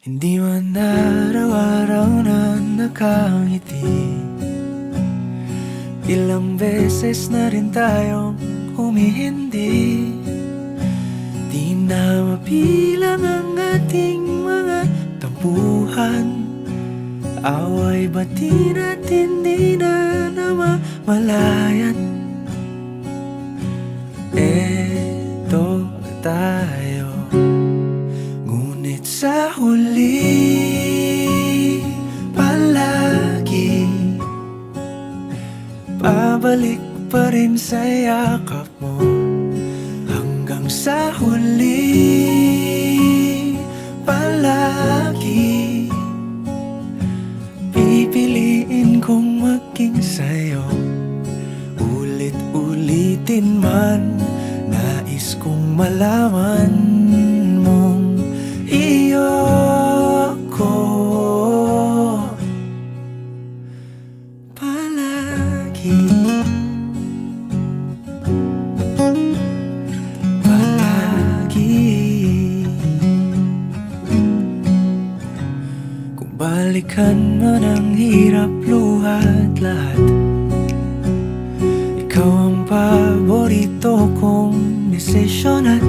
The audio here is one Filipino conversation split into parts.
Hindi man araw-araw na nakangiti. Ilang beses na rin tayong humihindi. Di na mapilang ang ating mga tampuhan. Away bati natin di na namamalayan. Eto tayo, ngunit sa huli palagi pabalik pa rin sa yakap mo. Hanggang sa huli palagi pipiliin kong maging sa'yo. Ulit-ulitin man, nais kong malaman mong iyo ako palagi. Kung balikan man ang hirap, luhat lahat, ikaw ang paborito kong desisyon. At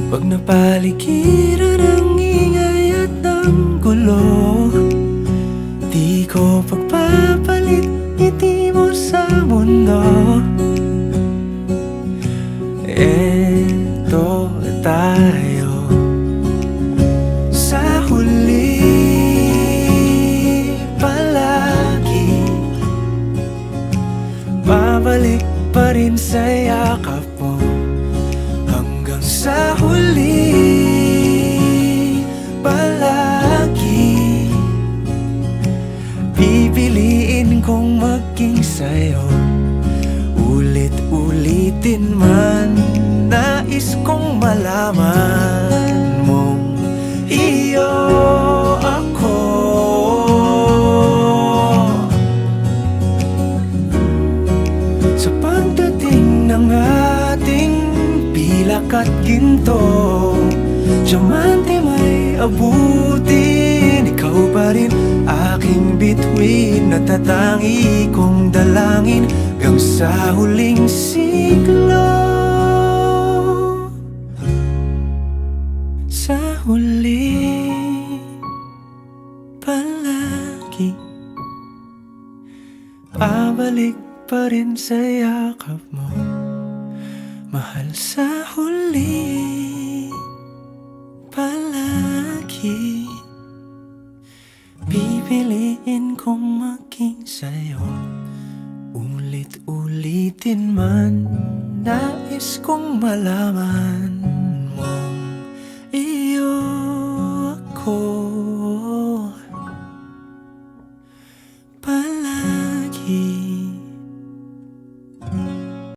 pag napaligiran ang ingay at ng gulo, di ko pagpapalit ngiti mo sa mundo. Eto tayo, sa huli palagi babalik pa rin sa yakap mo. Hanggang sa huli palagi pipiliin kong maging sa'yo. Ulit-ulitin man, nais kong malaman mong iyo ako. Sa pagdating ng ating pilak at ginto, diamante may abutin, ikaw pa rin aking bituin. Natatangi kong dalangin hanggang sa huling siglo. Sa huli palagi pabalik pa rin sa yakap mo, mahal. Sa huli palagi pipiliin kong maging sa'yo. Ulit-ulitin man, nais kong malaman